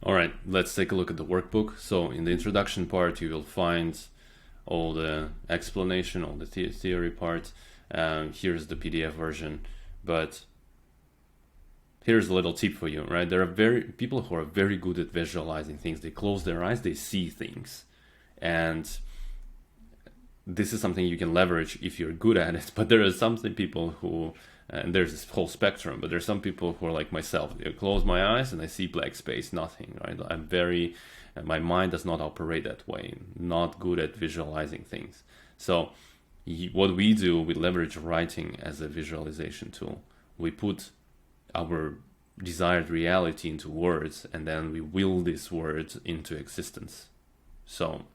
All right, let's take a look at the workbook. So in the introduction part, you will find all the explanation, all the theory part. Here's the PDF version, but here's a little tip for you, right? There are people who are very good at visualizing things. They close their eyes, they see things, and this is something you can leverage if you're good at it. But there are some people who, and there's this whole spectrum, but there's some people who are like myself. I close my eyes and I see black space, nothing, right? My mind does not operate that way, not good at visualizing things. So what we do, we leverage writing as a visualization tool. We put our desired reality into words, and then we will these words into existence. So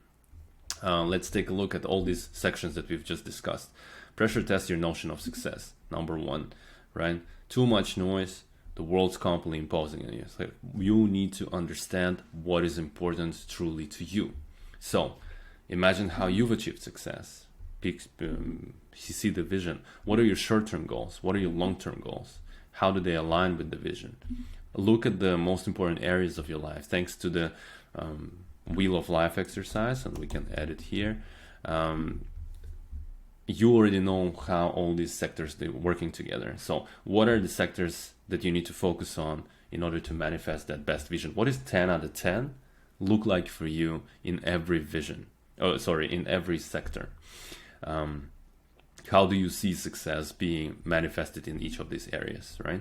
let's take a look at all these sections that we've just discussed. Pressure test your notion of success. Number one, right? Too much noise, the world's constantly imposing on you. It's like you need to understand what is important truly to you. So imagine how you've achieved success. See the vision. What are your short-term goals? What are your long-term goals? How do they align with the vision? Look at the most important areas of your life. Thanks to the Wheel of Life exercise, and we can add it here. You already know how all these sectors are working together. So what are the sectors that you need to focus on in order to manifest that best vision? What is 10 out of 10 look like for you in every vision? In every sector. How do you see success being manifested in each of these areas, right?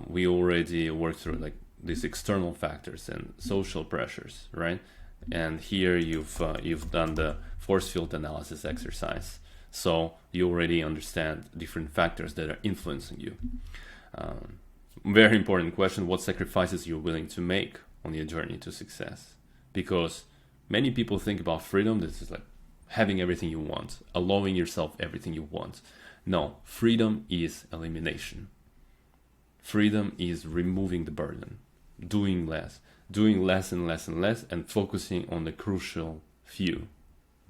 We already worked through like these external factors and social pressures, right? And here you've done the force field analysis exercise. So you already understand different factors that are influencing you. Very important question, what sacrifices you're willing to make on your journey to success? Because many people think about freedom, this is like having everything you want, allowing yourself everything you want. No, freedom is elimination. Freedom is removing the burden, doing less and less and less, and focusing on the crucial few.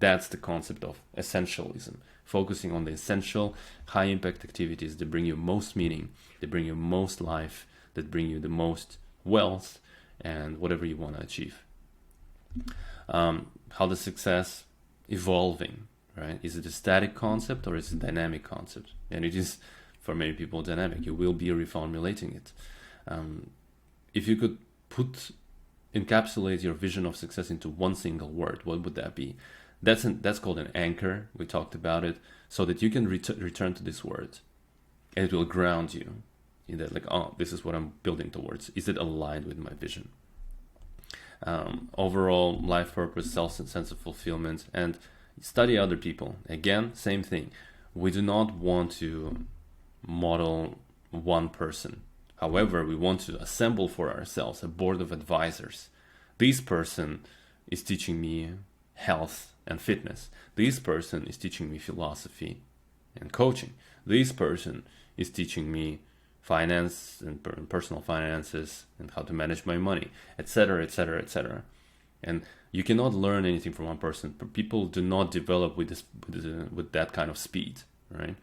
That's the concept of essentialism. Focusing on the essential, high impact activities that bring you most meaning, that bring you most life, that bring you the most wealth, and whatever you want to achieve. How does success evolving, right? Is it a static concept or is it a dynamic concept? And it is, for many people, dynamic. You will be reformulating it. If you could encapsulate your vision of success into one single word, what would that be? That's called an anchor. We talked about it, so that you can return to this word, and it will ground you in that, like, oh, this is what I'm building towards. Is it aligned with my vision? Overall life purpose, sense of fulfillment, and study other people. Again, same thing. We do not want to model one person. However, we want to assemble for ourselves a board of advisors. This person is teaching me health and fitness. This person is teaching me philosophy and coaching. This person is teaching me finance and personal finances and how to manage my money, etc., etc., etc. And you cannot learn anything from one person. People do not develop with that kind of speed, right?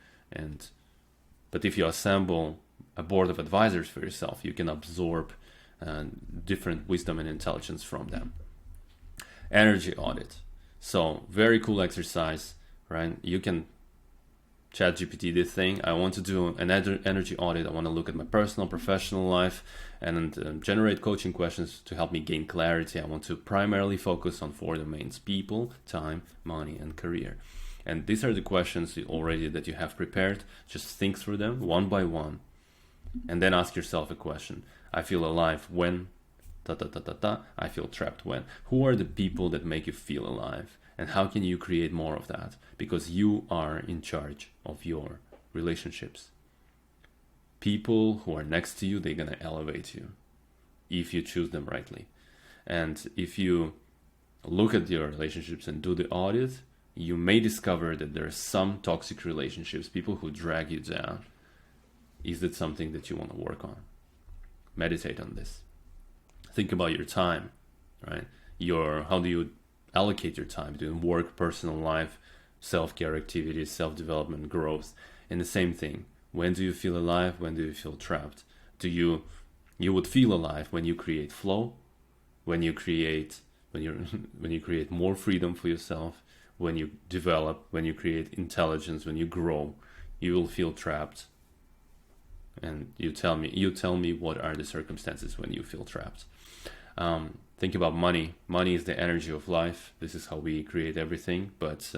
But if you assemble a board of advisors for yourself, you can absorb different wisdom and intelligence from them. Energy audit. So very cool exercise, right? You can chat GPT this thing. I want to do an energy audit. I want to look at my personal, professional life and generate coaching questions to help me gain clarity. I want to primarily focus on 4 domains: people, time, money, and career. And these are the questions already that you have prepared. Just think through them one by one, and then ask yourself a question. I feel alive when I feel trapped when. Who are the people that make you feel alive? And how can you create more of that? Because you are in charge of your relationships. People who are next to you, they're going to elevate you if you choose them rightly. And if you look at your relationships and do the audit, you may discover that there are some toxic relationships, people who drag you down. Is it something that you want to work on? Meditate on this. Think about your time, right? How do you allocate your time between work, personal life, self-care activities, self-development, growth? And the same thing. When do you feel alive? When do you feel trapped? You would feel alive when you create flow, when you create, when you create more freedom for yourself, when you develop, when you create intelligence, when you grow, you will feel trapped. And you tell me what are the circumstances when you feel trapped. Think about money. Money is the energy of life. This is how we create everything, but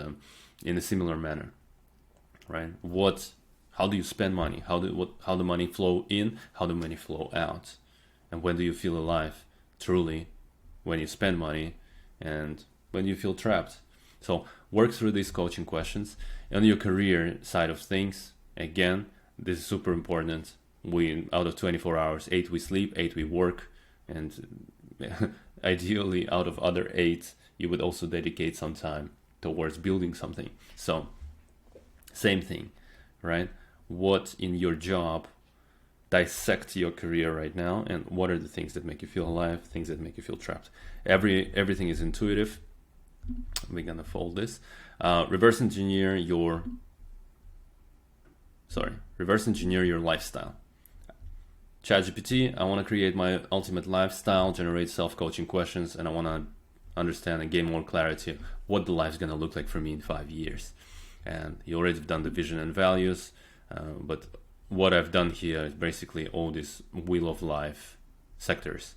in a similar manner, right? How do you spend money? How the money flow in? How the money flow out? And when do you feel alive? Truly, when you spend money, and when you feel trapped. So work through these coaching questions. On your career side of things, again, this is super important. Out of 24 hours, 8 we sleep, 8 we work, and ideally out of other 8, you would also dedicate some time towards building something. So same thing, right? What in your job, dissect your career right now, and what are the things that make you feel alive, things that make you feel trapped. Everything is intuitive. We're gonna fold this. Reverse engineer your lifestyle. ChatGPT, I want to create my ultimate lifestyle, generate self-coaching questions, and I want to understand and gain more clarity what the life's going to look like for me in 5 years. And you already have done the vision and values, but what I've done here is basically all these wheel of life sectors.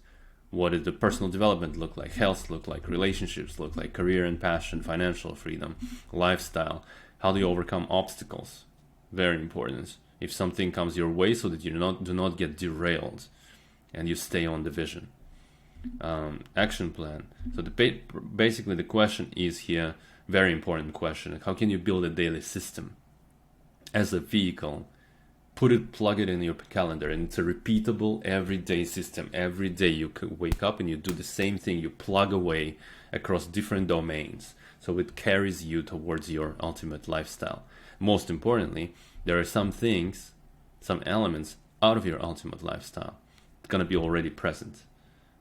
What does the personal development look like? Health look like? Relationships look like? Career and passion, financial freedom, lifestyle. How do you overcome obstacles? Very important. If something comes your way, so that you do not get derailed and you stay on the vision. Action plan. So basically the question is here, very important question. How can you build a daily system as a vehicle? Plug it in your calendar, and it's a repeatable everyday system. Every day you could wake up and you do the same thing. You plug away across different domains, so it carries you towards your ultimate lifestyle. Most importantly, there are some things, some elements out of your ultimate lifestyle. It's gonna be already present.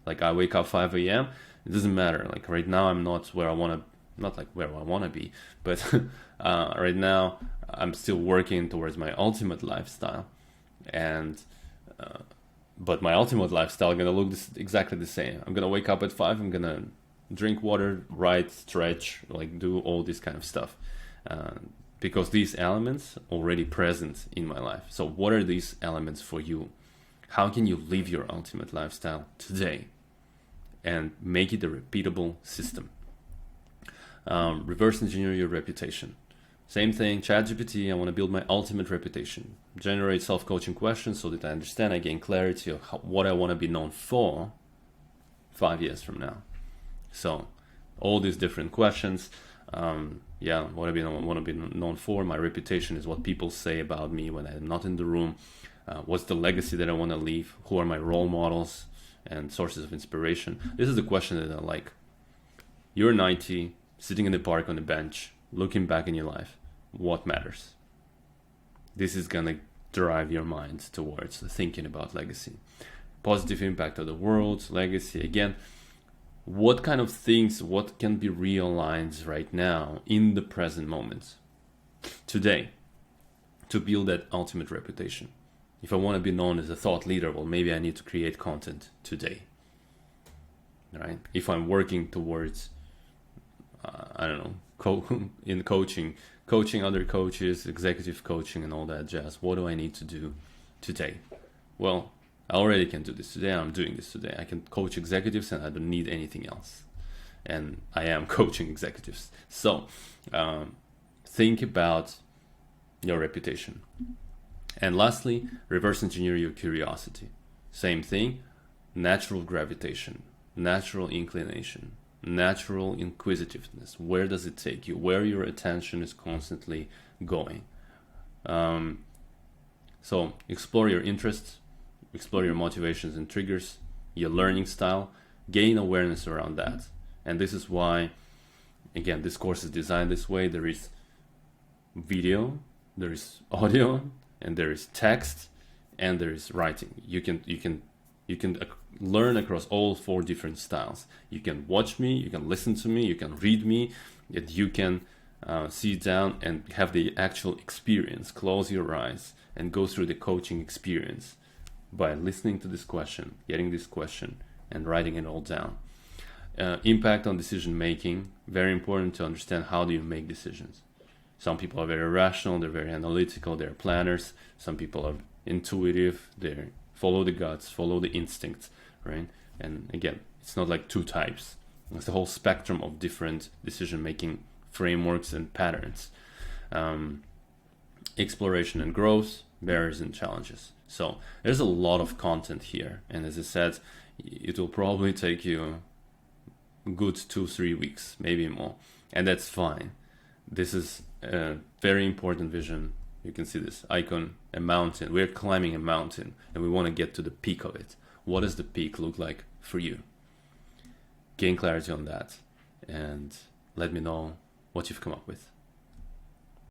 Like I wake up 5 a.m. It doesn't matter. Like right now, I'm not where I want to be, but right now I'm still working towards my ultimate lifestyle, and but my ultimate lifestyle gonna look exactly the same. I'm gonna wake up at 5. I'm gonna drink water, write, stretch, like do all this kind of stuff. Because these elements already present in my life. So what are these elements for you? How can you live your ultimate lifestyle today and make it a repeatable system? Reverse engineer your reputation. Same thing, ChatGPT, I want to build my ultimate reputation. Generate self-coaching questions so that I understand, I gain clarity of what I want to be known for 5 years from now. So all these different questions. What I want to be known for. My reputation is what people say about me when I'm not in the room. What's the legacy that I want to leave? Who are my role models and sources of inspiration? This is the question that I like. You're 90, sitting in the park on the bench, looking back in your life. What matters? This is going to drive your mind towards thinking about legacy. Positive impact of the world, legacy. Again, what kind of things, what can be realigned right now in the present moment, today, to build that ultimate reputation? If I want to be known as a thought leader, well, maybe I need to create content today, right? If I'm working towards, in coaching other coaches, executive coaching and all that jazz, what do I need to do today? Well, I already can do this today. I'm doing this today. I can coach executives and I don't need anything else. And I am coaching executives. So think about your reputation. And lastly, reverse engineer your curiosity. Same thing, natural gravitation, natural inclination, natural inquisitiveness. Where does it take you? Where your attention is constantly going. So explore your interests. Explore your motivations and triggers, your learning style, gain awareness around that. And this is why, again, this course is designed this way. There is video, there is audio, and there is text, and there is writing. You can learn across all 4 different styles. You can watch me, you can listen to me, you can read me, and you can sit down and have the actual experience. Close your eyes and go through the coaching experience by listening to this question, getting this question, and writing it all down. Impact on decision making, very important to understand how do you make decisions. Some people are very rational, they're very analytical, they're planners. Some people are intuitive, they follow the guts, follow the instincts, right? And again, it's not like two types. It's a whole spectrum of different decision making frameworks and patterns. Exploration and growth, barriers and challenges. So there's a lot of content here, and as I said, it will probably take you a good 2-3 weeks, maybe more, and that's fine. This is a very important vision. You can see this icon, a mountain. We're climbing a mountain and we want to get to the peak of it. What does the peak look like for you? Gain clarity on that and let me know what you've come up with.